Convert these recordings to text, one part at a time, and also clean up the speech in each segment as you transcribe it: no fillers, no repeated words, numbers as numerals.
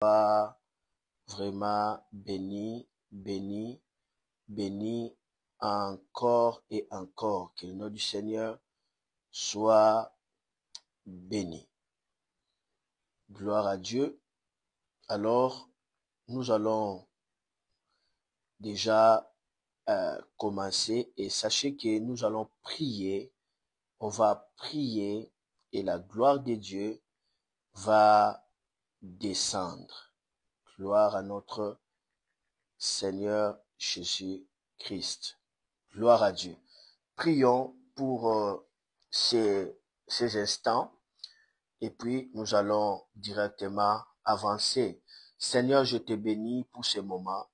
Sois vraiment béni, béni, béni encore et encore. Que le nom du Seigneur soit béni. Gloire à Dieu. Alors, nous allons déjà commencer et sachez que nous allons prier. On va prier et la gloire de Dieu va descendre. Gloire à notre Seigneur Jésus-Christ. Gloire à Dieu. Prions pour ces instants et puis nous allons directement avancer. Seigneur, je te bénis pour ce moment.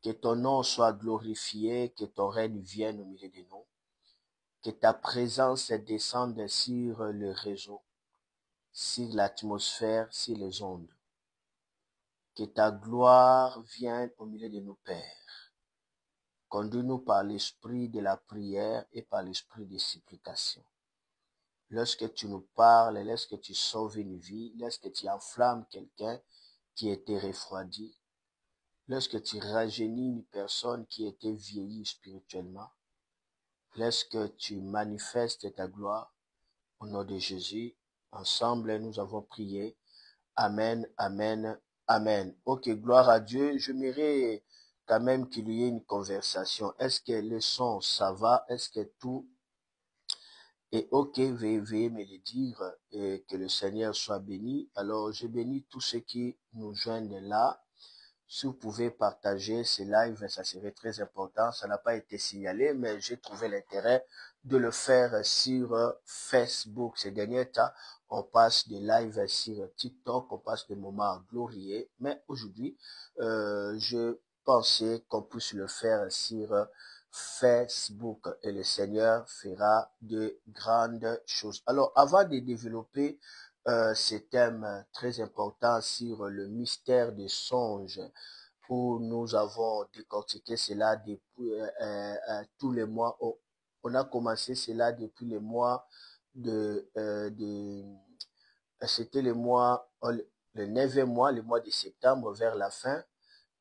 Que ton nom soit glorifié, que ton règne vienne au milieu de nous. Que ta présence descende sur le réseau, sur l'atmosphère, sur les ondes. Que ta gloire vienne au milieu de nos pères. Conduis-nous par l'esprit de la prière et par l'esprit de supplication. Lorsque tu nous parles, lorsque tu sauves une vie, lorsque tu enflammes quelqu'un qui était refroidi, lorsque tu rajeunis une personne qui était vieillie spirituellement, lorsque tu manifestes ta gloire, au nom de Jésus, ensemble nous avons prié. Amen, amen, amen. Ok, gloire à Dieu. J'aimerais quand même qu'il y ait une conversation. Est-ce que le son, ça va? Est-ce que tout est ok? Veuillez me le dire et que le Seigneur soit béni. Alors, je bénis tous ceux qui nous joignent là. Si vous pouvez partager ce live, ça serait très important. Ça n'a pas été signalé, mais j'ai trouvé l'intérêt de le faire sur Facebook. Ces derniers temps, on passe des lives sur TikTok, on passe des moments glorieux. Mais aujourd'hui, je pensais qu'on puisse le faire sur Facebook et le Seigneur fera de grandes choses. Alors, avant de développer ce thème très important sur le mystère des songes, où nous avons décortiqué cela depuis tous les mois. On a commencé cela depuis les mois c'était le mois, le 9e mois, le mois de septembre vers la fin.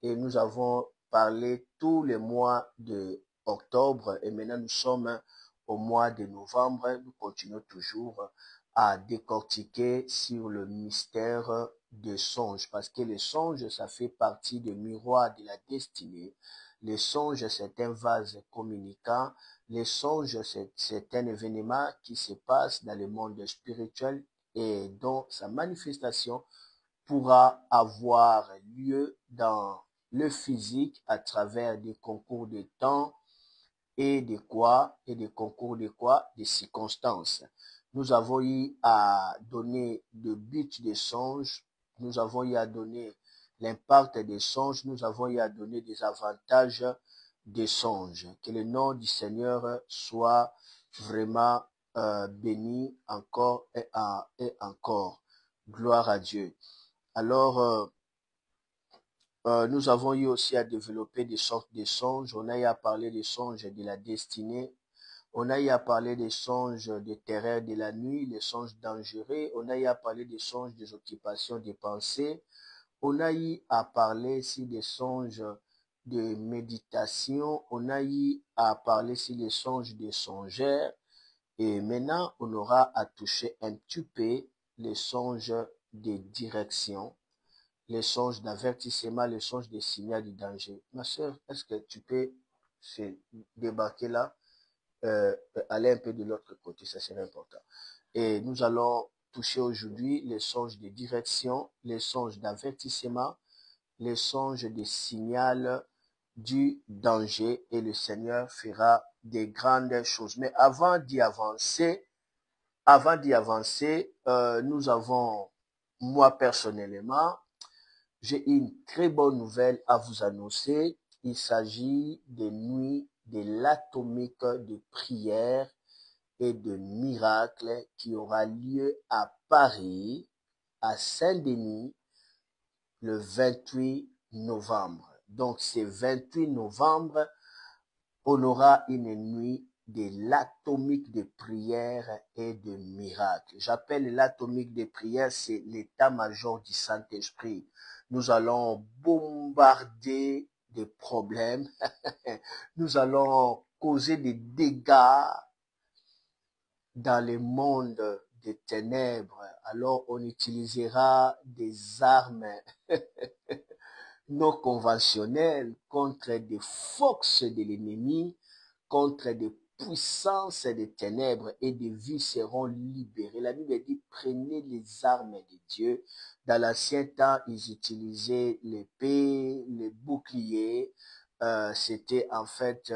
Et nous avons parlé tous les mois de octobre et maintenant nous sommes au mois de novembre. Nous continuons toujours à décortiquer sur le mystère des songes parce que les songes, ça fait partie des miroirs de la destinée. Les songes, c'est un vase communicant. Les songes, c'est un événement qui se passe dans le monde spirituel et dont sa manifestation pourra avoir lieu dans le physique à travers des concours de temps et des concours de quoi, des circonstances. Nous avons eu à donner le but des songes, nous avons eu à donner l'impact des songes, nous avons eu à donner des avantages des songes. Que le nom du Seigneur soit vraiment béni encore et encore. Gloire à Dieu. Alors, nous avons eu aussi à développer des sortes de songes. On a eu à parler des songes de la destinée. On a eu à parler des songes des terreurs de la nuit, les songes dangereux. On a eu à parler des songes des occupations des pensées. On a eu à parler ici des songes de méditation. On a eu à parler ici des songes des songeurs. Et maintenant, on aura à toucher un petit peu les songes de direction, les songes d'avertissement, les songes des signaux du danger. Ma soeur, est-ce que tu peux se débarquer là, aller un peu de l'autre côté, ça serait important. Et nous allons toucher aujourd'hui les songes de direction, les songes d'avertissement, les songes des signaux du danger et le Seigneur fera des grandes choses. Mais avant d'y avancer, nous avons, moi personnellement, j'ai une très bonne nouvelle à vous annoncer. Il s'agit des nuits de l'atomique de prière et de miracles qui aura lieu à Paris, à Saint-Denis, le 28 novembre. Donc, c'est 28 novembre, on aura une nuit de l'atomique de prière et de miracle. J'appelle l'atomique de prière, c'est l'état-major du Saint-Esprit. Nous allons bombarder des problèmes, nous allons causer des dégâts dans le monde des ténèbres. Alors on utilisera des armes non conventionnelles contre des forces de l'ennemi, contre des puissances des ténèbres, et des vies seront libérées. La Bible dit, prenez les armes de Dieu. Dans l'ancien temps, ils utilisaient l'épée, les boucliers. C'était en fait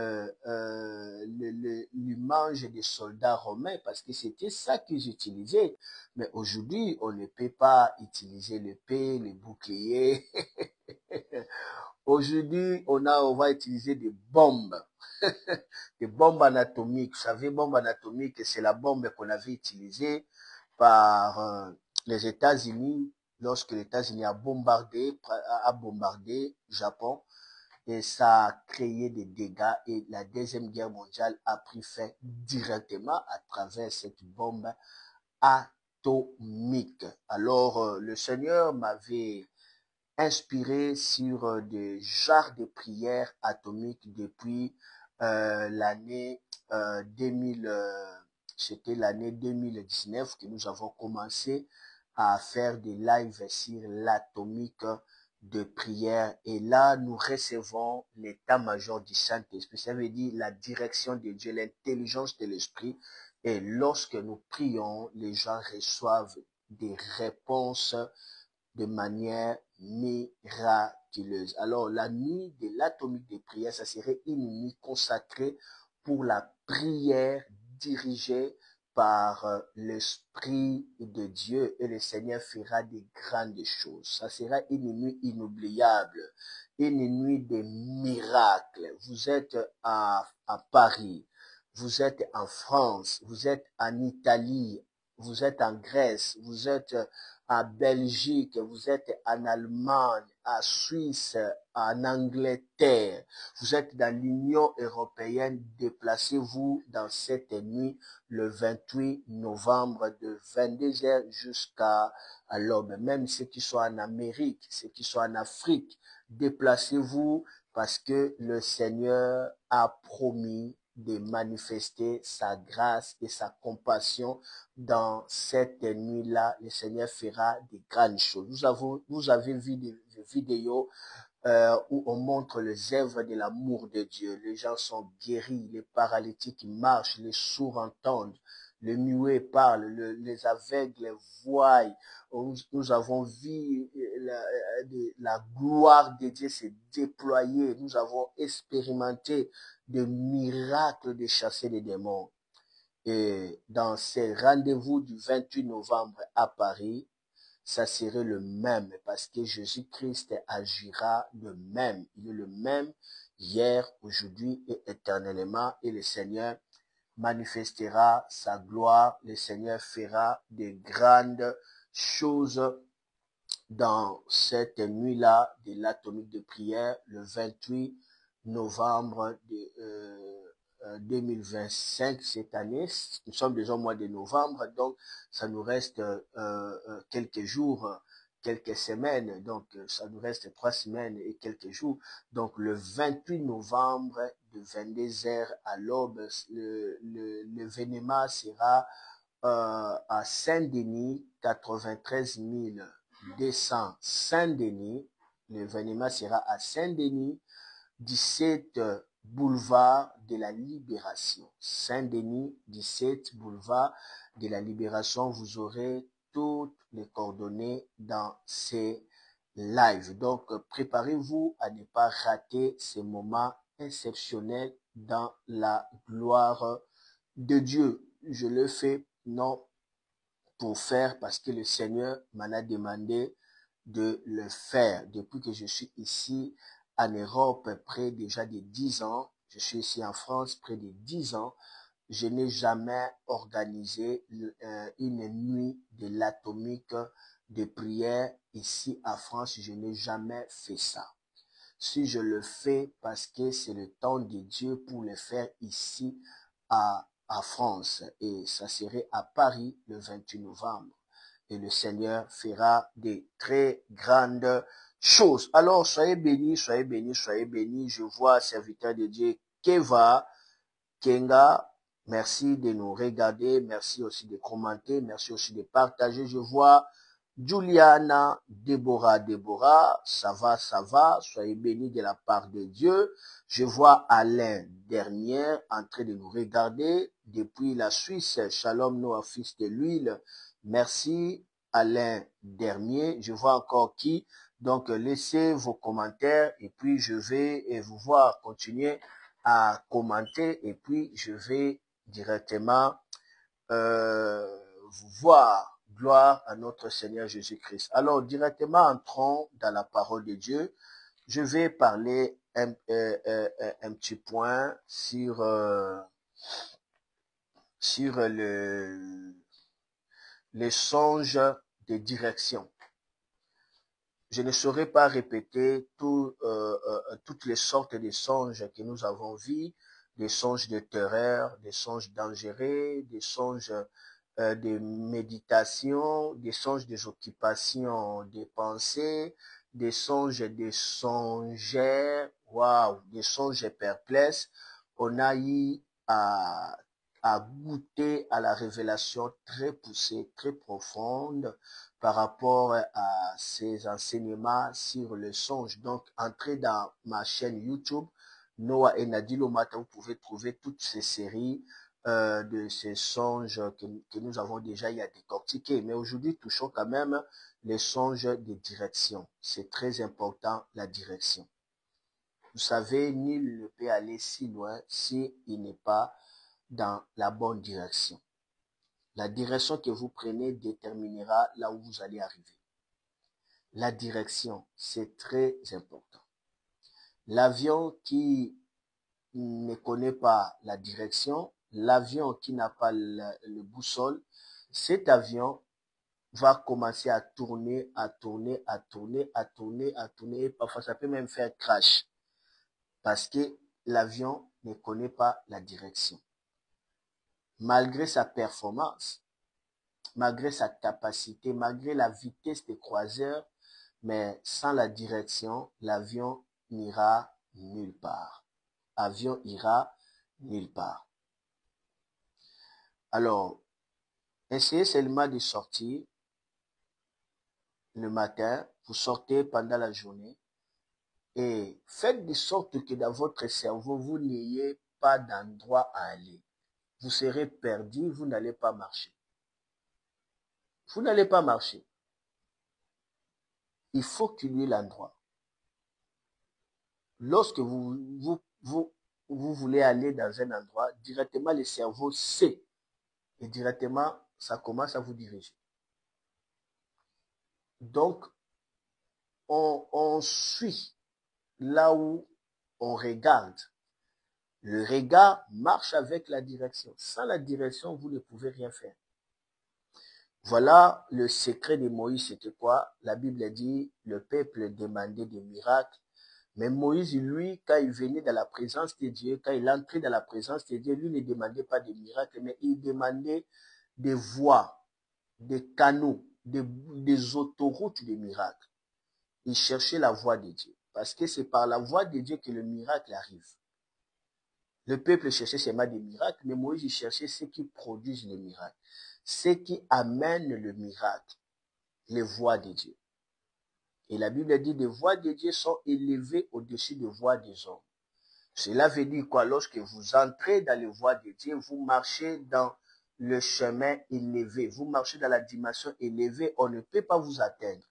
l'image des soldats romains, parce que c'était ça qu'ils utilisaient. Mais aujourd'hui, on ne peut pas utiliser l'épée, les boucliers. Aujourd'hui, on va utiliser des bombes. Des bombes anatomiques. Vous savez, bombe anatomique, c'est la bombe qu'on avait utilisée par les États-Unis lorsque les États-Unis a bombardé Japon, et ça a créé des dégâts, et la Deuxième Guerre mondiale a pris fin directement à travers cette bombe atomique. Alors, le Seigneur m'avait inspiré sur des genres de prières atomiques depuis l'année 2000, c'était l'année 2019 que nous avons commencé à faire des lives sur l'atomique de prière. Et là, nous recevons l'état-major du Saint-Esprit. Ça veut dire la direction de Dieu, l'intelligence de l'Esprit. Et lorsque nous prions, les gens reçoivent des réponses de manière miraculeuse. Alors, la nuit de l'atomique de prière, ça serait une nuit consacrée pour la prière dirigée par l'Esprit de Dieu, et le Seigneur fera des grandes choses. Ça sera une nuit inoubliable, une nuit de miracles. Vous êtes à Paris, vous êtes en France, vous êtes en Italie, vous êtes en Grèce, vous êtes à Belgique, vous êtes en Allemagne, à Suisse, en Angleterre, vous êtes dans l'Union européenne, déplacez-vous dans cette nuit le 28 novembre de 22h jusqu'à l'aube. Même ceux qui sont en Amérique, ceux qui sont en Afrique, déplacez-vous, parce que le Seigneur a promis de manifester sa grâce et sa compassion dans cette nuit-là. Le Seigneur fera des grandes choses. Vous avez vu des vidéos où on montre les œuvres de l'amour de Dieu. Les gens sont guéris, les paralytiques marchent, les sourds entendent, les muets parlent, les aveugles voient. Nous avons vu la gloire de Dieu se déployer. Nous avons expérimenté des miracles de chasser les démons. Et dans ces rendez-vous du 28 novembre à Paris, ça serait le même, parce que Jésus-Christ agira le même. Il est le même hier, aujourd'hui et éternellement, et le Seigneur manifestera sa gloire. Le Seigneur fera de grandes choses dans cette nuit-là de l'atomique de prière, le 28 novembre 2025, cette année. Nous sommes déjà au mois de novembre, donc ça nous reste quelques jours, quelques semaines, donc ça nous reste 3 semaines et quelques jours. Donc le 28 novembre de 22h à l'aube, l'événement sera à Saint-Denis, 93 200 Saint-Denis. L'événement sera à Saint-Denis, 17 boulevard de la Libération. Saint-Denis, 17 boulevard de la Libération. Vous aurez toutes les coordonnées dans ces lives. Donc, préparez-vous à ne pas rater ces moments exceptionnels dans la gloire de Dieu. Je le fais non pour faire parce que le Seigneur m'en a demandé de le faire. Depuis que je suis ici en Europe, près déjà de 10 ans, je suis ici en France près de 10 ans, je n'ai jamais organisé une nuit de l'atomique de prière ici en France. Je n'ai jamais fait ça. Si je le fais parce que c'est le temps de Dieu pour le faire ici à France et ça serait à Paris le 28 novembre. Et le Seigneur fera des très grandes choses. Alors, soyez bénis, soyez bénis, soyez bénis. Je vois, serviteur de Dieu, Keva, Kenga, merci de nous regarder, merci aussi de commenter, merci aussi de partager. Je vois Juliana, Déborah, ça va, soyez bénis de la part de Dieu. Je vois Alain Dernière en train de nous regarder depuis la Suisse. Shalom Noah, fils de l'huile. Merci Alain Dernier. Je vois encore qui. Donc, laissez vos commentaires et puis je vais vous voir continuer à commenter et puis je vais directement vous voir. Gloire à notre Seigneur Jésus-Christ. Alors, directement entrons dans la parole de Dieu. Je vais parler un petit point sur les songes de direction. Je ne saurais pas répéter toutes les sortes de songes que nous avons vus, des songes de terreur, des songes dangereux, des songes de méditation, des songes des occupations, des pensées, des songes des songeurs, waouh, des songes perplexes. On a eu à goûter à la révélation très poussée, très profonde par rapport à ces enseignements sur le songe. Donc, entrez dans ma chaîne YouTube, Noah et Nadil Omata, vous pouvez trouver toutes ces séries de ces songes que nous avons déjà y à décortiquer. Mais aujourd'hui, touchons quand même les songes de direction. C'est très important, la direction. Vous savez, nul ne peut aller si loin s'il n'est pas dans la bonne direction. La direction que vous prenez déterminera là où vous allez arriver. La direction, c'est très important. L'avion qui ne connaît pas la direction, l'avion qui n'a pas le boussole, cet avion va commencer à tourner, et parfois ça peut même faire crash parce que l'avion ne connaît pas la direction. Malgré sa performance, malgré sa capacité, malgré la vitesse des croiseurs, mais sans la direction, l'avion n'ira nulle part. L'avion ira nulle part. Alors, essayez seulement de sortir le matin, vous sortez pendant la journée et faites de sorte que dans votre cerveau, vous n'ayez pas d'endroit à aller. Vous serez perdu, vous n'allez pas marcher. Vous n'allez pas marcher. Il faut qu'il y ait l'endroit. Lorsque vous voulez aller dans un endroit, directement le cerveau sait et directement ça commence à vous diriger. Donc, on suit là où on regarde. Le regard marche avec la direction. Sans la direction, vous ne pouvez rien faire. Voilà le secret de Moïse, c'était quoi? La Bible dit, le peuple demandait des miracles. Mais Moïse, lui, quand il venait dans la présence de Dieu, quand il entrait dans la présence de Dieu, lui ne demandait pas des miracles, mais il demandait des voies, des canaux, des autoroutes de miracles. Il cherchait la voie de Dieu. Parce que c'est par la voie de Dieu que le miracle arrive. Le peuple cherchait seulement des miracles, mais Moïse il cherchait ceux qui produisent le miracle, ceux qui amènent le miracle, les voies de Dieu. Et la Bible dit, les voies de Dieu sont élevées au-dessus des voies des hommes. Cela veut dire quoi? Lorsque vous entrez dans les voies de Dieu, vous marchez dans le chemin élevé, vous marchez dans la dimension élevée, on ne peut pas vous atteindre.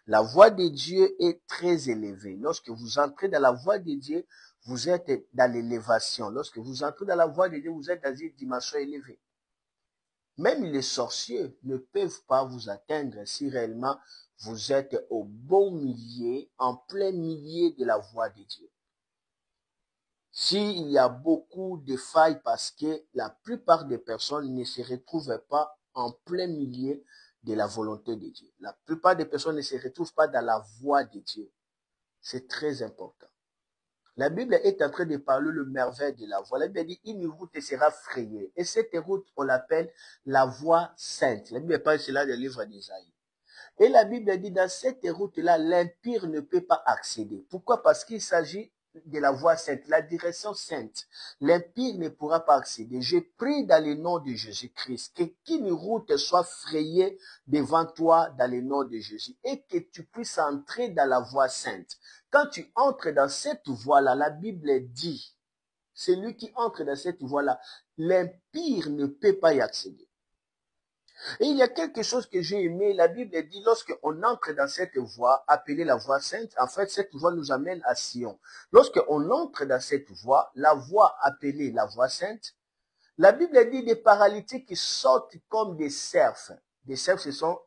La voie de Dieu est très élevée. Lorsque vous entrez dans la voie de Dieu, vous êtes dans l'élévation. Lorsque vous entrez dans la voie de Dieu, vous êtes dans une dimension élevée. Même les sorciers ne peuvent pas vous atteindre si réellement vous êtes au bon milieu, en plein milieu de la voie de Dieu. S'il y a beaucoup de failles parce que la plupart des personnes ne se retrouvent pas en plein milieu de la volonté de Dieu. La plupart des personnes ne se retrouvent pas dans la voie de Dieu. C'est très important. La Bible est en train de parler le merveille de la voie. La Bible dit, une route sera frayée. Et cette route, on l'appelle la voie sainte. La Bible parle cela dans le livre d'Ésaïe. Et la Bible dit, dans cette route-là, l'impire ne peut pas accéder. Pourquoi? Parce qu'il s'agit de la voie sainte, la direction sainte. L'impire ne pourra pas accéder. Je prie dans le nom de Jésus-Christ qu'une route soit frayée devant toi dans le nom de Jésus et que tu puisses entrer dans la voie sainte. Quand tu entres dans cette voie-là, la Bible dit, celui qui entre dans cette voie-là, l'impire ne peut pas y accéder. Et il y a quelque chose que j'ai aimé, la Bible dit, lorsqu'on entre dans cette voie, appelée la voie sainte, en fait, cette voie nous amène à Sion. Lorsqu'on entre dans cette voie, la voie appelée la voie sainte, la Bible dit des paralytiques qui sortent comme des cerfs. Des cerfs, ce sont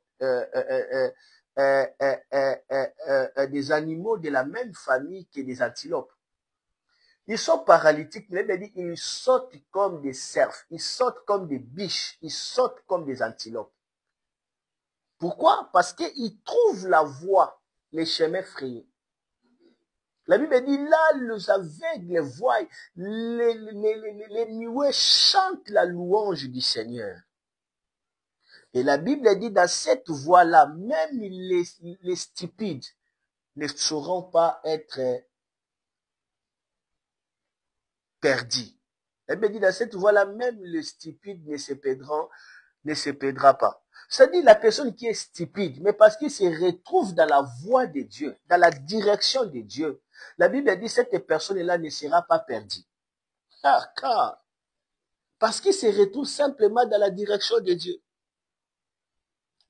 des animaux de la même famille que des antilopes. Ils sont paralytiques, mais ils sautent comme des cerfs, ils sautent comme des biches, ils sautent comme des antilopes. Pourquoi? Parce qu'ils trouvent la voie, les chemins frayés. La Bible dit, là, les aveugles voient, les muets chantent la louange du Seigneur. Et la Bible dit, dans cette voie-là, même les stupides ne sauront pas être perdus. La Bible dit, dans cette voie-là, même les stupides ne se perdra pas. C'est-à-dire la personne qui est stupide, mais parce qu'il se retrouve dans la voie de Dieu, dans la direction de Dieu. La Bible dit, cette personne-là ne sera pas perdue. Car, parce qu'il se retrouve simplement dans la direction de Dieu.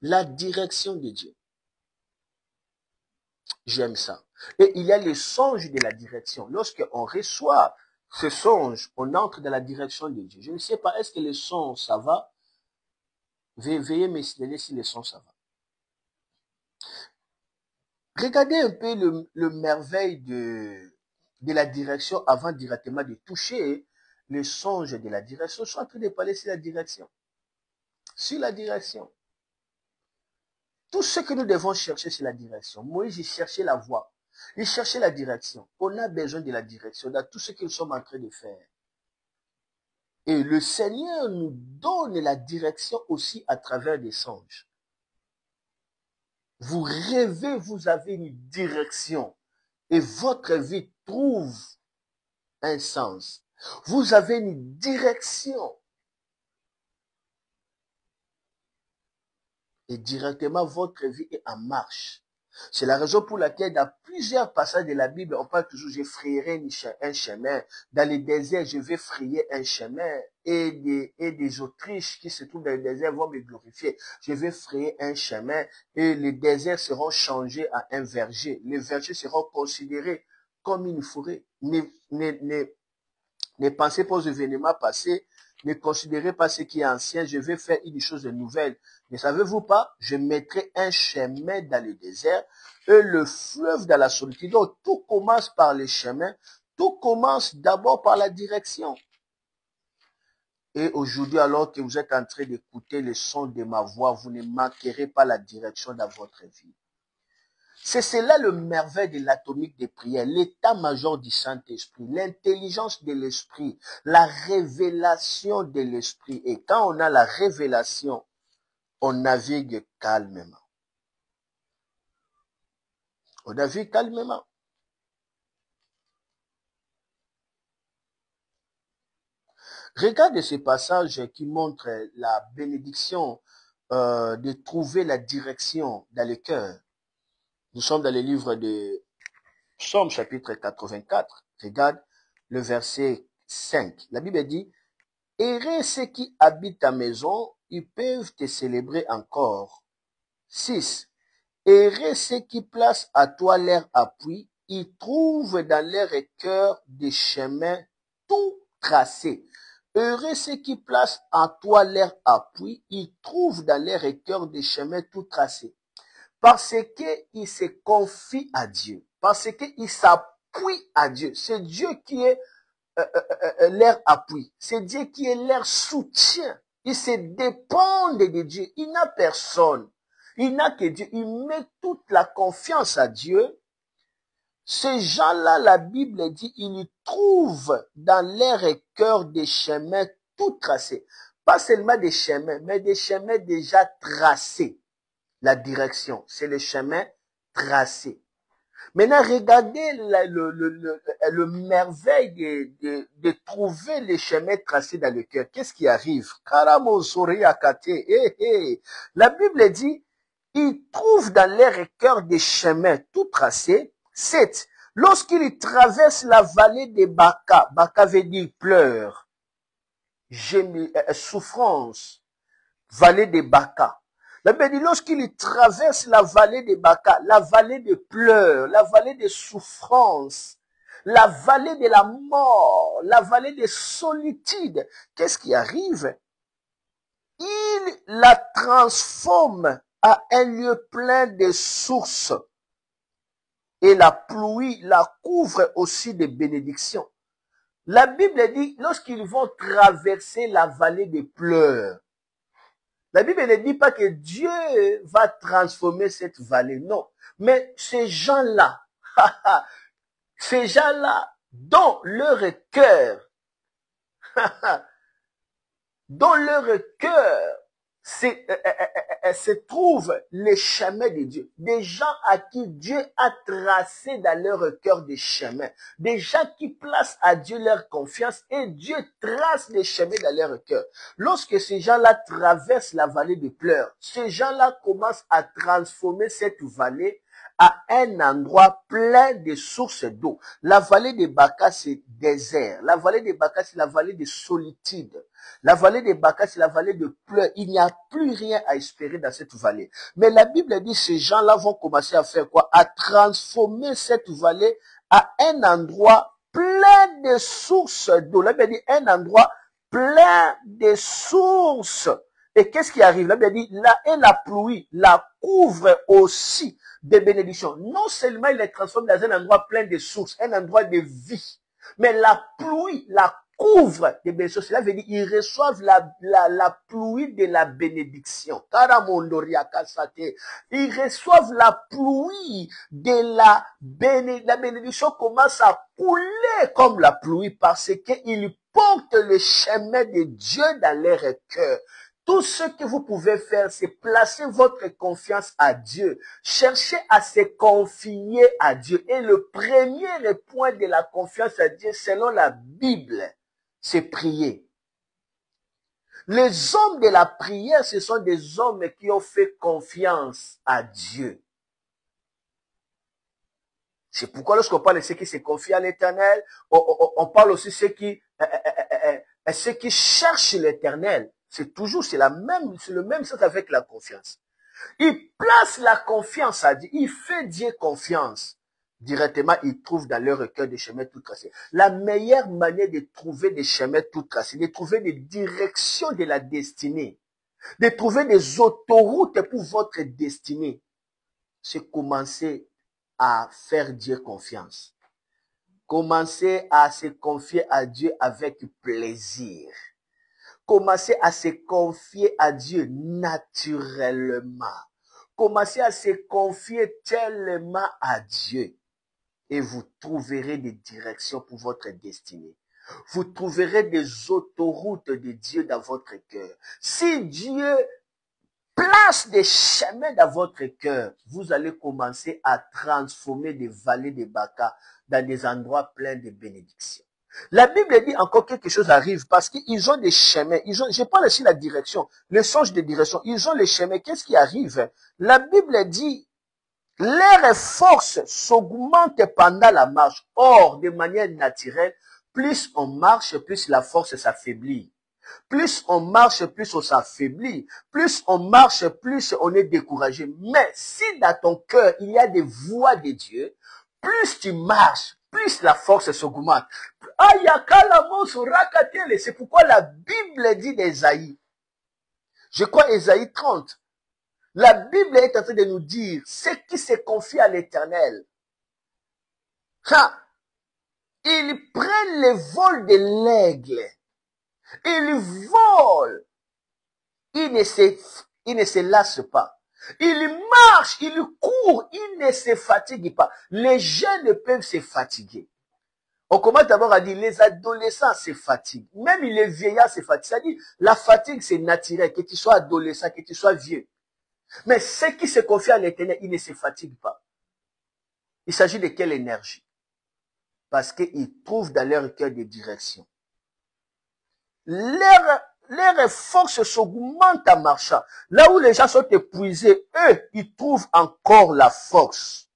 La direction de Dieu. J'aime ça. Et il y a les songes de la direction. Lorsqu'on reçoit ce songe, on entre dans la direction de Dieu. Je ne sais pas, est-ce que les sons, ça va? Veuillez me signaler si les sons, ça va. Regardez un peu le merveille de la direction avant directement de toucher le songe de la direction. Je suis en train de parler sur la direction. Sur la direction. Tout ce que nous devons chercher, c'est la direction. Moïse, il cherchait la voie. Il cherchait la direction. On a besoin de la direction dans tout ce que nous sommes en train de faire. Et le Seigneur nous donne la direction aussi à travers des songes. Vous rêvez, vous avez une direction. Et votre vie trouve un sens. Vous avez une direction. Et directement, votre vie est en marche. C'est la raison pour laquelle dans plusieurs passages de la Bible, on parle toujours, je frayerai un chemin. Dans les déserts, je vais frayer un chemin. Et des Autriches qui se trouvent dans le désert vont me glorifier. Je vais frayer un chemin et les déserts seront changés à un verger. Les vergers seront considérés comme une forêt. Ne pensez pas aux événements passés. Ne considérez pas ce qui est ancien. Je vais faire une chose nouvelle. Ne savez-vous pas? Je mettrai un chemin dans le désert et le fleuve dans la solitude. Donc, tout commence par le chemin. Tout commence d'abord par la direction. Et aujourd'hui, alors que vous êtes en train d'écouter le son de ma voix, vous ne manquerez pas la direction dans votre vie. C'est cela le merveille de l'atomique des prières, l'état-major du Saint-Esprit, l'intelligence de l'Esprit, la révélation de l'Esprit. Et quand on a la révélation, on navigue calmement. On navigue calmement. Regardez ce passage qui montre la bénédiction de trouver la direction dans le cœur. Nous sommes dans le livre de Psaume chapitre 84. Regarde le verset 5. La Bible dit, « Errez ceux qui habitent ta maison, ils peuvent te célébrer encore. » 6. « Errez ceux qui placent à toi leur appui, ils trouvent dans leur cœur des chemins tout tracés. » Heureux ceux qui placent en toi leur appui, ils trouvent dans leur cœur des chemins tout tracés. Parce qu'ils se confient à Dieu. Parce qu'ils s'appuient à Dieu. C'est Dieu qui est leur appui. C'est Dieu qui est leur soutien. Ils se dépendent de Dieu. Il n'a personne. Il n'a que Dieu. Il met toute la confiance à Dieu. Ces gens-là, la Bible dit, ils trouvent dans leur cœur des chemins tout tracés. Pas seulement des chemins, mais des chemins déjà tracés. La direction, c'est le chemin tracé. Maintenant, regardez le merveille de trouver les chemins tracés dans le cœur. Qu'est-ce qui arrive? La Bible dit, ils trouvent dans leur cœur des chemins tout tracés. 7. Lorsqu'ils traversent la vallée de Baka, Baka veut dire pleurs, souffrance, vallée de Baka. La Bible dit, lorsqu'il traverse la vallée de Baka, la vallée de pleurs, la vallée de souffrance, la vallée de la mort, la vallée de solitude, qu'est-ce qui arrive? Il la transforme à un lieu plein de sources. Et la pluie la couvre aussi de bénédictions. La Bible dit, lorsqu'ils vont traverser la vallée des pleurs, la Bible ne dit pas que Dieu va transformer cette vallée, non. Mais ces gens-là, dans leur cœur, se trouvent les chemins de Dieu. Des gens à qui Dieu a tracé dans leur cœur des chemins. Des gens qui placent à Dieu leur confiance et Dieu trace les chemins dans leur cœur. Lorsque ces gens-là traversent la vallée de pleurs, ces gens-là commencent à transformer cette vallée à un endroit plein de sources d'eau. La vallée de Baka, c'est désert. La vallée de Baka, c'est la vallée de solitude. La vallée de Baka, c'est la vallée de pleurs. Il n'y a plus rien à espérer dans cette vallée. Mais la Bible dit, ces gens-là vont commencer à faire quoi? À transformer cette vallée à un endroit plein de sources d'eau. La Bible dit, un endroit plein de sources. Et qu'est-ce qui arrive? La Bible dit, la pluie la couvre aussi des bénédictions. Non seulement il les transforme dans un endroit plein de sources, un endroit de vie, mais la pluie la couvre des bénédictions. Cela veut dire qu'ils reçoivent la pluie de la bénédiction. Ils reçoivent la pluie de la bénédiction. La bénédiction commence à couler comme la pluie parce qu'ils portent le chemin de Dieu dans leur cœur. Tout ce que vous pouvez faire, c'est placer votre confiance à Dieu. Cherchez à se confier à Dieu. Et le premier point de la confiance à Dieu, selon la Bible, c'est prier. Les hommes de la prière, ce sont des hommes qui ont fait confiance à Dieu. C'est pourquoi lorsqu'on parle de ceux qui se confient à l'Éternel, on parle aussi de ceux qui cherchent l'Éternel. C'est le même sens avec la confiance. Ils placent la confiance à Dieu. Ils font Dieu confiance. Directement, ils trouvent dans leur cœur des chemins tout tracés. La meilleure manière de trouver des chemins tout tracés, de trouver des directions de la destinée, de trouver des autoroutes pour votre destinée, c'est commencer à faire Dieu confiance. Commencer à se confier à Dieu avec plaisir. Commencez à se confier à Dieu naturellement. Commencez à se confier tellement à Dieu. Et vous trouverez des directions pour votre destinée. Vous trouverez des autoroutes de Dieu dans votre cœur. Si Dieu place des chemins dans votre cœur, vous allez commencer à transformer des vallées de Baka dans des endroits pleins de bénédictions. La Bible dit encore quelque chose arrive parce qu'ils ont des chemins. Je parle aussi de la direction, le sens de direction. Ils ont les chemins. Qu'est-ce qui arrive? La Bible dit, leur force s'augmente pendant la marche. Or, de manière naturelle, plus on marche, plus la force s'affaiblit. Plus on marche, plus on s'affaiblit. Plus on marche, plus on est découragé. Mais si dans ton cœur, il y a des voies de Dieu, plus tu marches, plus la force s'augmente. C'est pourquoi la Bible dit d'Ésaïe. Je crois Ésaïe 30. La Bible est en train de nous dire, ceux qui se confient à l'Éternel, ils prennent le vol de l'aigle. Ils volent. Ils ne se lassent pas. Il marche, il court, il ne se fatigue pas. Les jeunes peuvent se fatiguer. On commence d'abord à dire les adolescents se fatiguent. Même les vieillards se fatiguent. C'est-à-dire, la fatigue, c'est naturel, que tu sois adolescent, que tu sois vieux. Mais ceux qui se confient à l'Éternel, ils ne se fatiguent pas. Il s'agit de quelle énergie? Parce qu'ils trouvent dans leur cœur des directions. Leur force s'augmente en marchant. Là où les gens sont épuisés, eux, ils trouvent encore la force.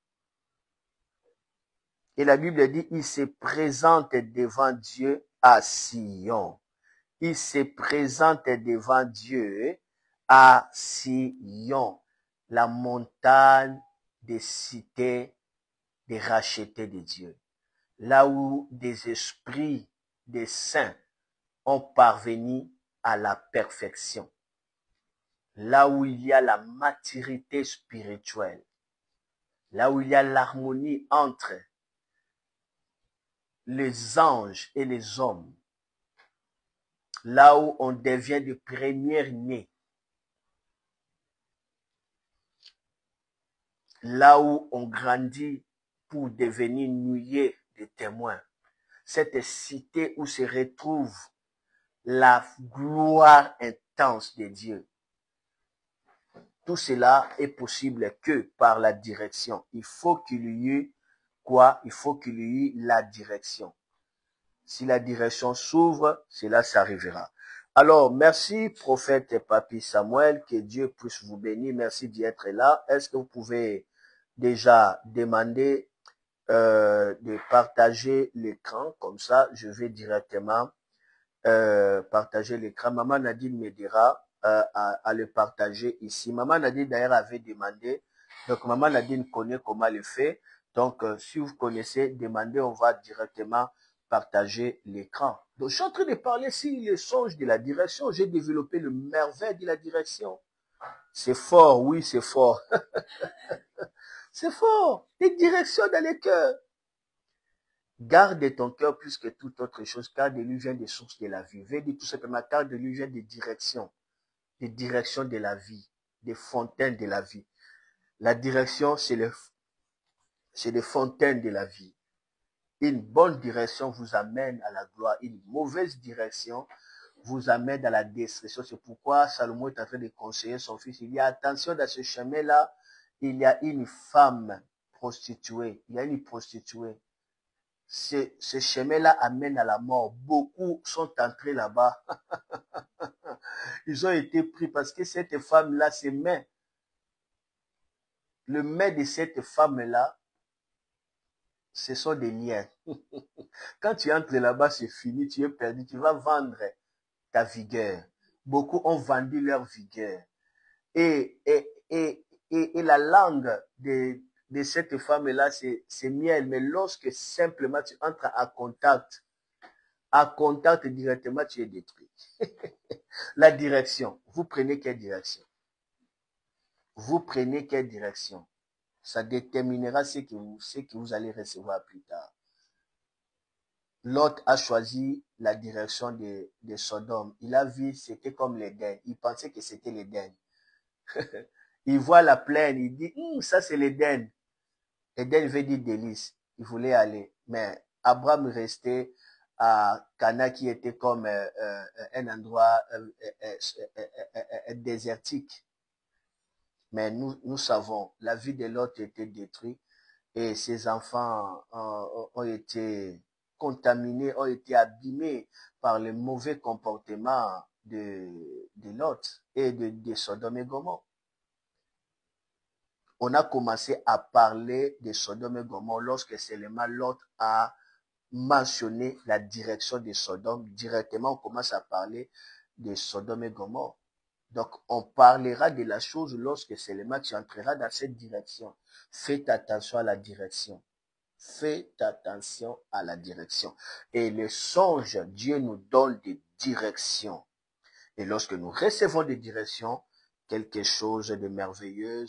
Et la Bible dit, il se présente devant Dieu à Sion. Il se présente devant Dieu à Sion, la montagne des cités, des rachetés de Dieu. Là où des esprits, des saints ont parvenu à la perfection. Là où il y a la maturité spirituelle. Là où il y a l'harmonie entre les anges et les hommes. Là où on devient de première-nés. Là où on grandit pour devenir nuée de témoins. Cette cité où se retrouve la gloire intense de Dieu. Tout cela est possible que par la direction. Il faut qu'il y ait quoi? Il faut qu'il y ait la direction. Si la direction s'ouvre, cela s'arrivera. Alors, merci, prophète Papi Samuel, que Dieu puisse vous bénir. Merci d'y être là. Est-ce que vous pouvez déjà demander de partager l'écran? Comme ça, je vais directement partager l'écran. Maman Nadine m'aidera à le partager ici. Maman Nadine d'ailleurs avait demandé. Donc, Maman Nadine connaît comment le faire. Donc, si vous connaissez, demandez, on va directement partager l'écran. Donc, je suis en train de parler sur les songes de la direction. J'ai développé le merveille de la direction. C'est fort, oui, c'est fort. C'est fort. Les directions dans les cœurs. Garde ton cœur plus que toute autre chose, car de lui vient des sources de la vie. Veut dire tout simplement, car de lui vient des directions de la vie, des fontaines de la vie. La direction, c'est les fontaines de la vie. Une bonne direction vous amène à la gloire. Une mauvaise direction vous amène à la destruction. C'est pourquoi Salomon est en train de conseiller son fils. Il dit, attention, dans ce chemin-là, il y a une femme prostituée. Il y a une prostituée. Ce chemin-là amène à la mort. Beaucoup sont entrés là-bas. Ils ont été pris parce que cette femme-là, ses mains, le main de cette femme-là, ce sont des liens. Quand tu entres là-bas, c'est fini, tu es perdu, tu vas vendre ta vigueur. Beaucoup ont vendu leur vigueur. Et la langue de cette femme-là, c'est miel. Mais lorsque simplement tu entres à contact directement, tu es détruit. La direction. Vous prenez quelle direction? Vous prenez quelle direction? Ça déterminera ce que vous allez recevoir plus tard. Lot a choisi la direction de Sodome. Il a vu, c'était comme l'Éden. Il pensait que c'était l'Éden. Il voit la plaine, il dit, ça c'est l'Éden. Éden veut dire délice. Il voulait aller. Mais Abraham restait à Cana qui était comme un endroit désertique. Mais nous savons, la vie de Lot était détruite et ses enfants ont été contaminés, ont été abîmés par le mauvais comportement de Lot et de Sodome et Gomorrhe. On a commencé à parler de Sodome et Gomorrhe lorsque seulement Lot a mentionné la direction de Sodome. Directement, on commence à parler de Sodome et Gomorrhe. Donc, on parlera de la chose lorsque seulement tu entreras dans cette direction. Faites attention à la direction. Faites attention à la direction. Et les songes, Dieu nous donne des directions. Et lorsque nous recevons des directions, quelque chose de merveilleux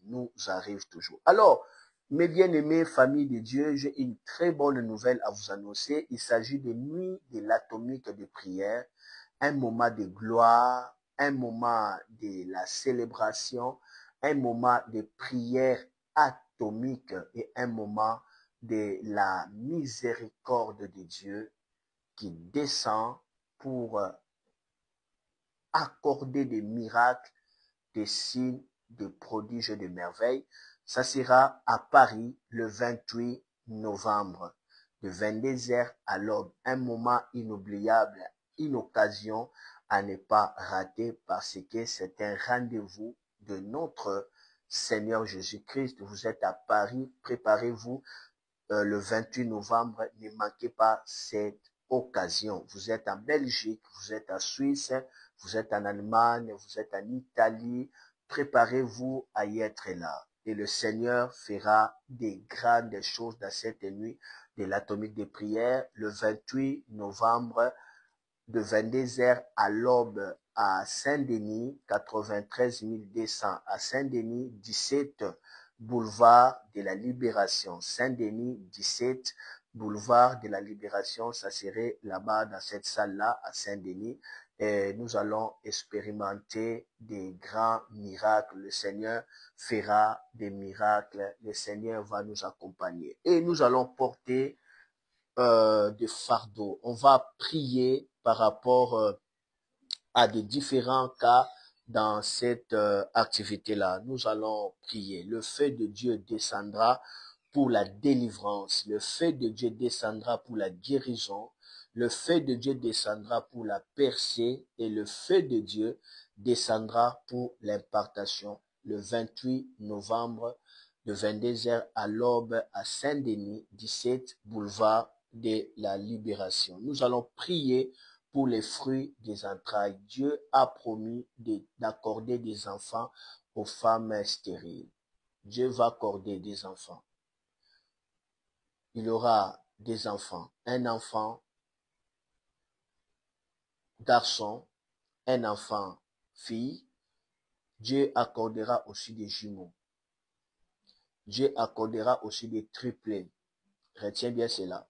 nous arrive toujours. Alors, mes bien-aimés familles de Dieu, j'ai une très bonne nouvelle à vous annoncer. Il s'agit des nuits de l'atomique de prière, un moment de gloire, un moment de la célébration, un moment de prière atomique et un moment de la miséricorde de Dieu qui descend pour accorder des miracles, des signes, des prodiges et des merveilles. Ça sera à Paris le 28 novembre, de 22h à l'aube. Un moment inoubliable, une occasion à ne pas rater parce que c'est un rendez-vous de notre Seigneur Jésus-Christ. Vous êtes à Paris, préparez-vous le 28 novembre, ne manquez pas cette occasion. Vous êtes en Belgique, vous êtes en Suisse, vous êtes en Allemagne, vous êtes en Italie. Préparez-vous à y être là. Et le Seigneur fera des grandes choses dans cette nuit de l'atomique de prière le 28 novembre de 22h à l'aube à Saint-Denis, 93 200 à Saint-Denis, 17 boulevard de la Libération. Saint-Denis, 17 boulevard de la Libération, ça serait là-bas dans cette salle-là à Saint-Denis. Et nous allons expérimenter des grands miracles. Le Seigneur fera des miracles. Le Seigneur va nous accompagner. Et nous allons porter de fardeau. On va prier par rapport à des différents cas dans cette activité-là. Nous allons prier. Le feu de Dieu descendra pour la délivrance. Le feu de Dieu descendra pour la guérison. Le feu de Dieu descendra pour la percée et le feu de Dieu descendra pour l'impartation. Le 28 novembre de 22h à l'aube à Saint-Denis, 17 boulevard de la Libération. Nous allons prier pour les fruits des entrailles. Dieu a promis d'accorder des enfants aux femmes stériles. Dieu va accorder des enfants. Il y aura des enfants. Un enfant garçon, un enfant fille. Dieu accordera aussi des jumeaux. Dieu accordera aussi des triplés. Retiens bien cela.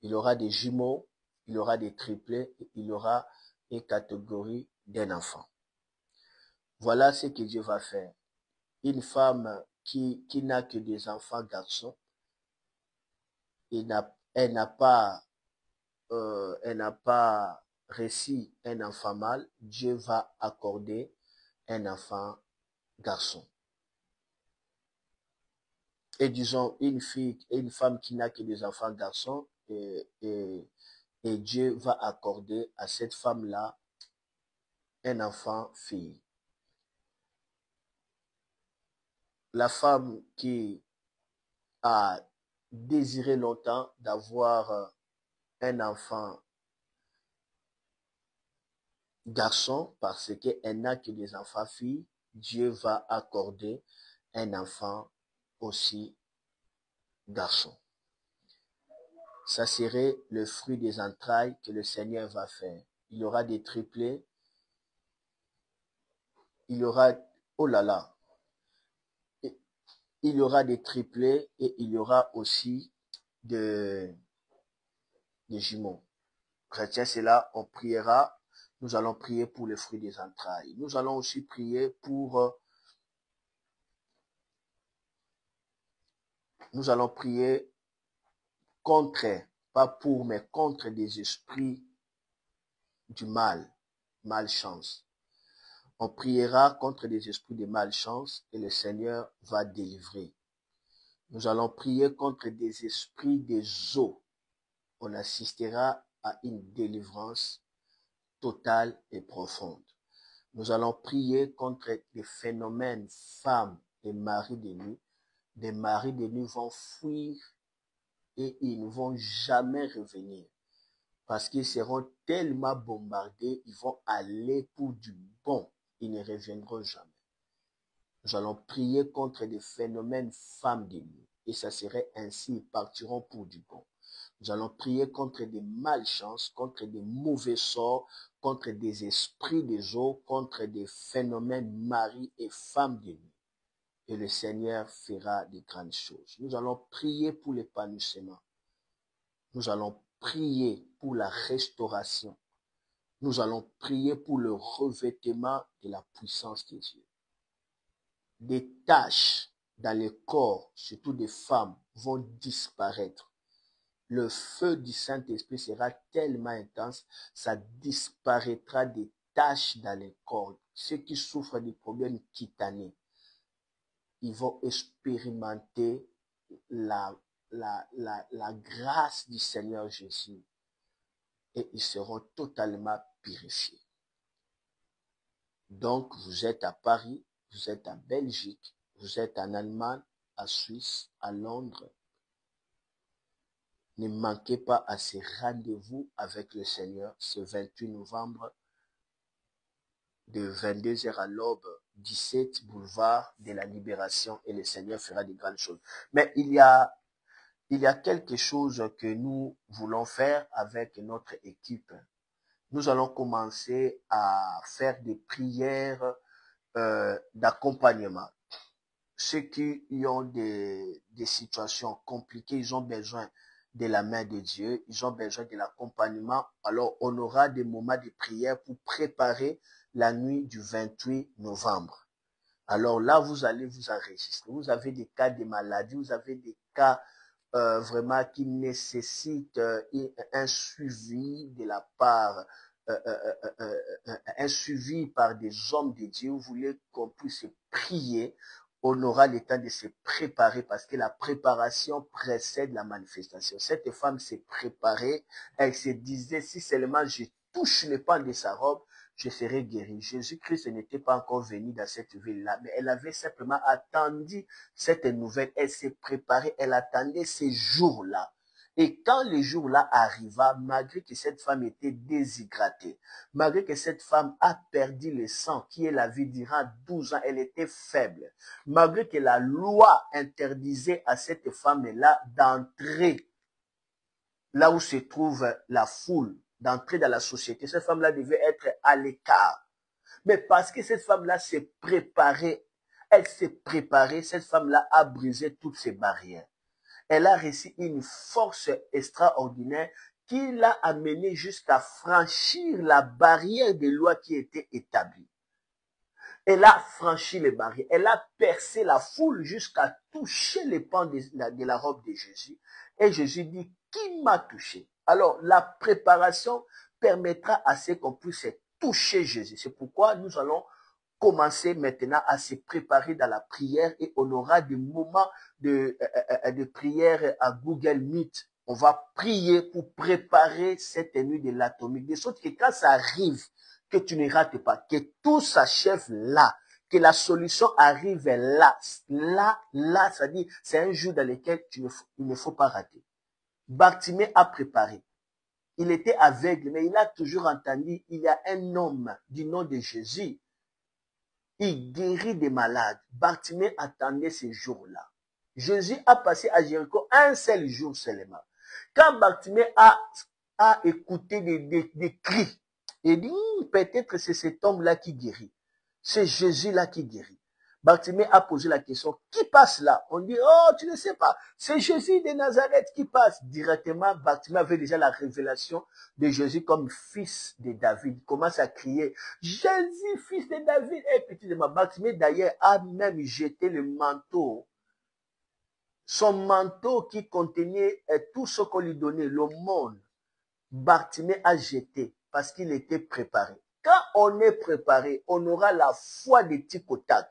Il y aura des jumeaux, il y aura des triplés, il y aura une catégorie d'un enfant. Voilà ce que Dieu va faire. Une femme qui n'a que des enfants garçons, elle n'a pas reçu un enfant mâle, Dieu va accorder un enfant garçon. Et disons, une femme qui n'a que des enfants garçons, et Dieu va accorder à cette femme-là un enfant fille. La femme qui a désiré longtemps d'avoir un enfant garçon parce qu'elle n'a que des enfants filles, Dieu va accorder un enfant aussi garçon. Ça serait le fruit des entrailles que le Seigneur va faire. Il y aura des triplés, il y aura, oh là là, il y aura des triplés et il y aura aussi des jumeaux. Chrétien, c'est là, on priera. Nous allons prier pour le fruit des entrailles. Nous allons aussi prier pour... nous allons prier contre, pas pour, mais contre des esprits du mal, malchance. On priera contre des esprits de malchance et le Seigneur va délivrer. Nous allons prier contre des esprits des eaux. On assistera à une délivrance totale et profonde. Nous allons prier contre les phénomènes femmes et maris de nuit. Des maris de nuit vont fuir et ils ne vont jamais revenir parce qu'ils seront tellement bombardés, ils vont aller pour du bon, ils ne reviendront jamais. Nous allons prier contre des phénomènes femmes de nuit et ça serait ainsi, ils partiront pour du bon. Nous allons prier contre des malchances, contre des mauvais sorts, contre des esprits des eaux, contre des phénomènes mari et femmes de nuit. Et le Seigneur fera de grandes choses. Nous allons prier pour l'épanouissement. Nous allons prier pour la restauration. Nous allons prier pour le revêtement de la puissance de Dieu. des taches dans le corps, surtout des femmes, vont disparaître. Le feu du Saint-Esprit sera tellement intense, ça disparaîtra des taches dans le corps. Ceux qui souffrent des problèmes cutanés, ils vont expérimenter la grâce du Seigneur Jésus et ils seront totalement purifiés. Donc, vous êtes à Paris, vous êtes en Belgique, vous êtes en Allemagne, à Suisse, à Londres. Ne manquez pas à ces rendez-vous avec le Seigneur ce 28 novembre de 22h à l'aube, 17 boulevard de la Libération et le Seigneur fera de grandes choses. Mais il y a quelque chose que nous voulons faire avec notre équipe. Nous allons commencer à faire des prières d'accompagnement. Ceux qui ont des situations compliquées, ils ont besoin de la main de Dieu, ils ont besoin de l'accompagnement. Alors, on aura des moments de prière pour préparer la nuit du 28 novembre. Alors là, vous allez vous enregistrer. Vous avez des cas de maladie, vous avez des cas vraiment qui nécessitent un suivi de la part, un suivi par des hommes de Dieu. Vous voulez qu'on puisse prier. On aura le temps de se préparer parce que la préparation précède la manifestation. Cette femme s'est préparée. Elle se disait, si seulement je touche le pan de sa robe, je serai guéri. Jésus-Christ n'était pas encore venu dans cette ville-là, mais elle avait simplement attendu cette nouvelle. Elle s'est préparée, elle attendait ces jours-là. Et quand les jours-là arriva, malgré que cette femme était déshydratée, malgré que cette femme a perdu le sang qui est la vie durant 12 ans, elle était faible, malgré que la loi interdisait à cette femme-là d'entrer là où se trouve la foule, d'entrer dans la société. Cette femme-là devait être à l'écart. Mais parce que cette femme-là s'est préparée, elle s'est préparée, cette femme-là a brisé toutes ses barrières. Elle a reçu une force extraordinaire qui l'a amenée jusqu'à franchir la barrière des lois qui étaient établies. Elle a franchi les barrières, elle a percé la foule jusqu'à toucher les pans de la robe de Jésus. Et Jésus dit, qui m'a touché? Alors, la préparation permettra à ce qu'on puisse toucher Jésus. C'est pourquoi nous allons commencer maintenant à se préparer dans la prière et on aura des moments de prière à Google Meet. On va prier pour préparer cette nuit de l'atomique. De sorte que quand ça arrive, que tu ne rates pas, que tout s'achève là, que la solution arrive là, c'est-à-dire c'est un jour dans lequel il ne faut pas rater. Bartimée a préparé. Il était aveugle, mais il a toujours entendu, il y a un homme du nom de Jésus. Il guérit des malades. Bartimée attendait ces jours-là. Jésus a passé à Jéricho un seul jour seulement. Quand Bartimée a écouté des cris, il dit, peut-être c'est cet homme-là qui guérit. C'est Jésus-là qui guérit. Bartimée a posé la question, qui passe là? On dit, oh, tu ne sais pas, c'est Jésus de Nazareth qui passe. Directement, Bartimée avait déjà la révélation de Jésus comme fils de David. Il commence à crier, Jésus, fils de David. Et petit de ma Bartimée d'ailleurs a même jeté le manteau. Son manteau qui contenait tout ce qu'on lui donnait, l'aumône. Bartimée a jeté parce qu'il était préparé. Quand on est préparé, on aura la foi de tic au tac.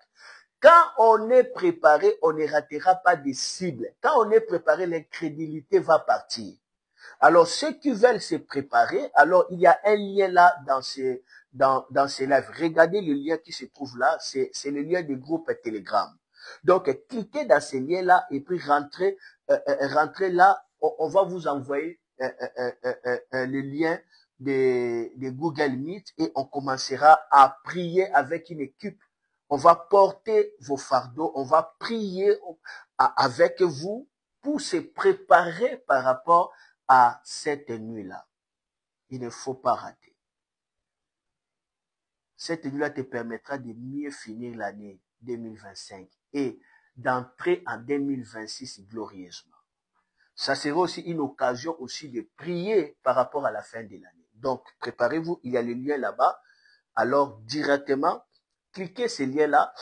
Quand on est préparé, on ne ratera pas des cibles. Quand on est préparé, l'incrédulité va partir. Alors, ceux qui veulent se préparer, alors il y a un lien là dans ces lives. Regardez le lien qui se trouve là, c'est le lien du groupe Telegram. Donc, cliquez dans ce lien-là et puis rentrez là. On va vous envoyer le lien de Google Meet et on commencera à prier avec une équipe. On va porter vos fardeaux, on va prier avec vous pour se préparer par rapport à cette nuit-là. Il ne faut pas rater. Cette nuit-là te permettra de mieux finir l'année 2025 et d'entrer en 2026 glorieusement. Ça sera aussi une occasion aussi de prier par rapport à la fin de l'année. Donc, préparez-vous, il y a le lien là-bas. Alors, directement, cliquez ce lien-là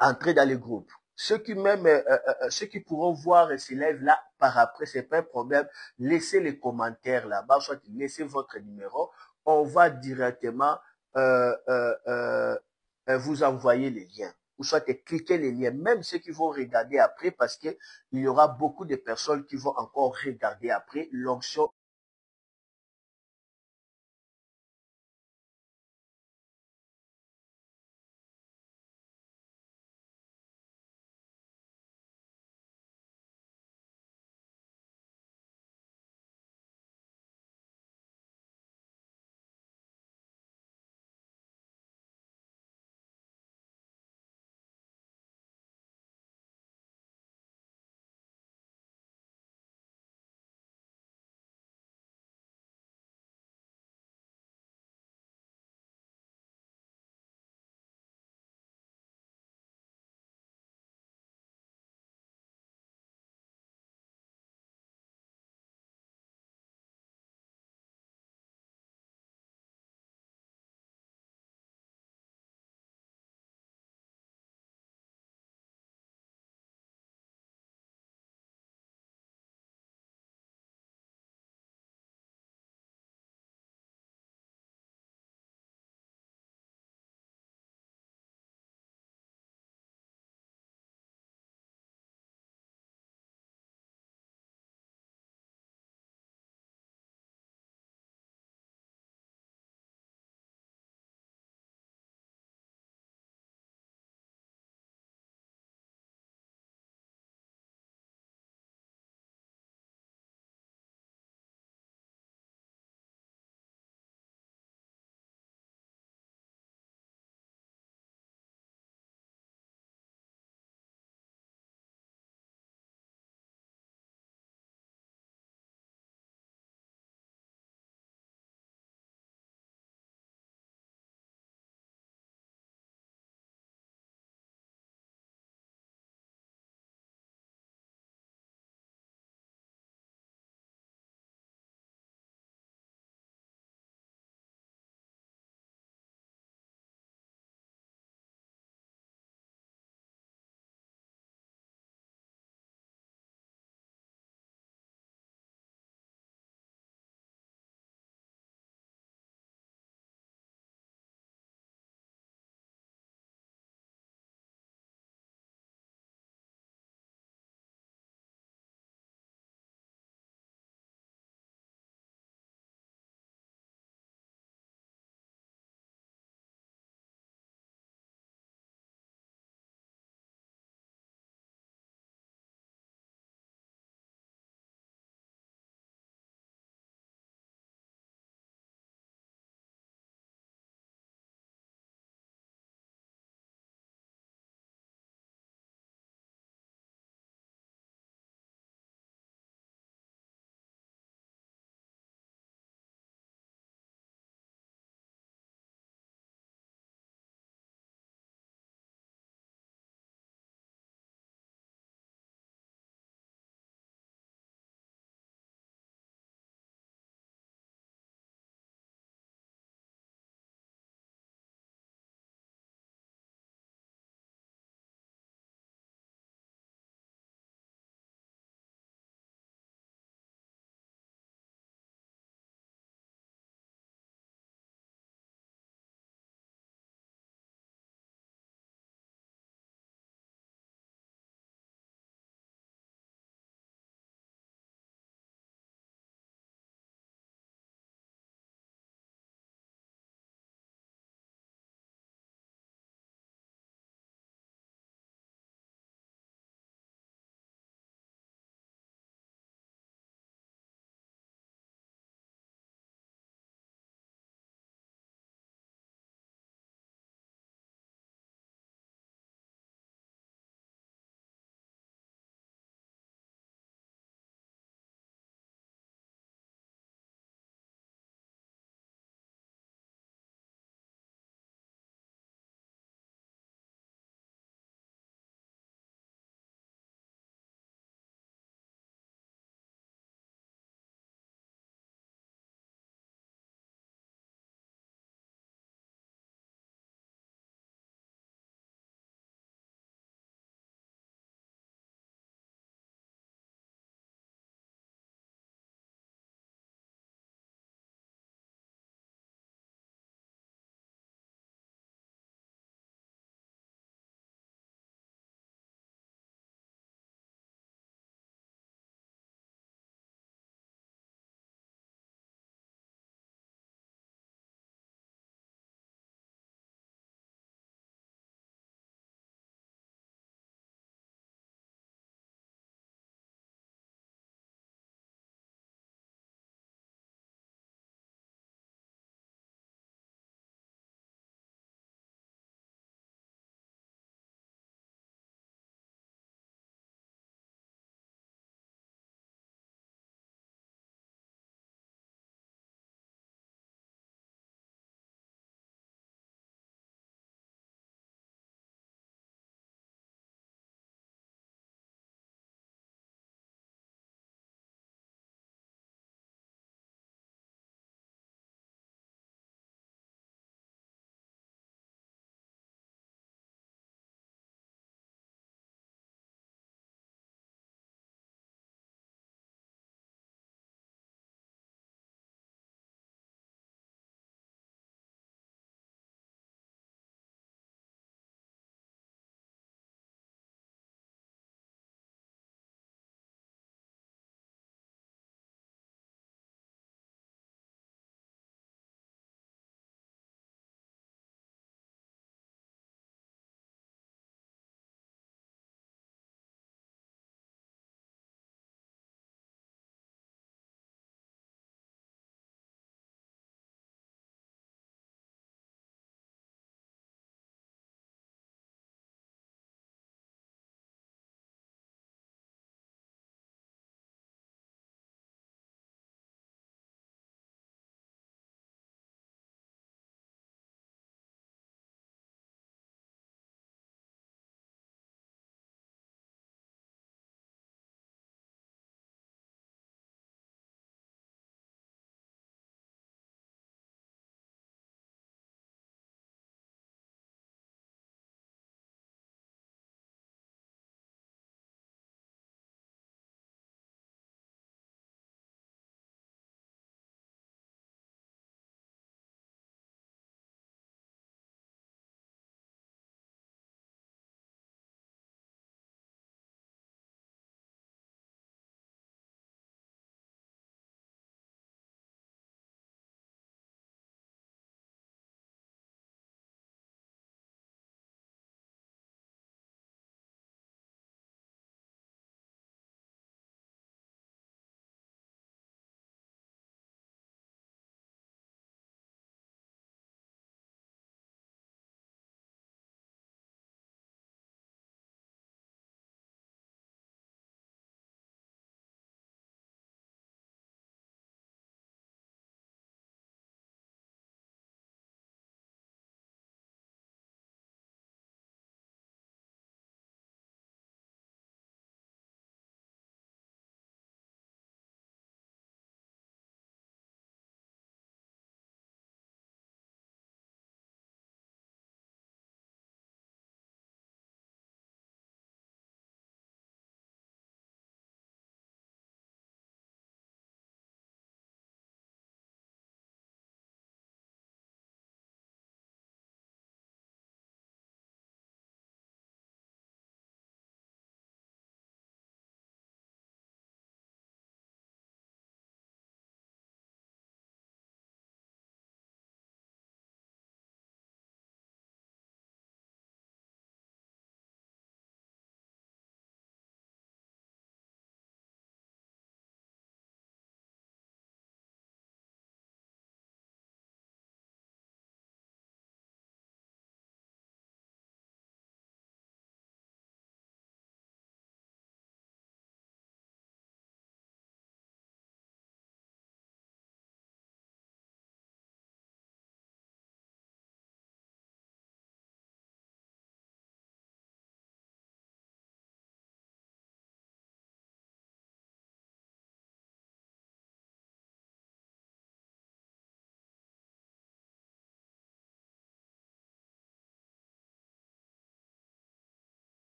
Entrez dans les groupes. Ceux qui pourront voir et s'élèvent là par après, c'est pas un problème. Laissez les commentaires là-bas, soit laissez votre numéro. On va directement vous envoyer les liens. Ou soit cliquez les liens, même ceux qui vont regarder après, parce que il y aura beaucoup de personnes qui vont encore regarder après. L'onction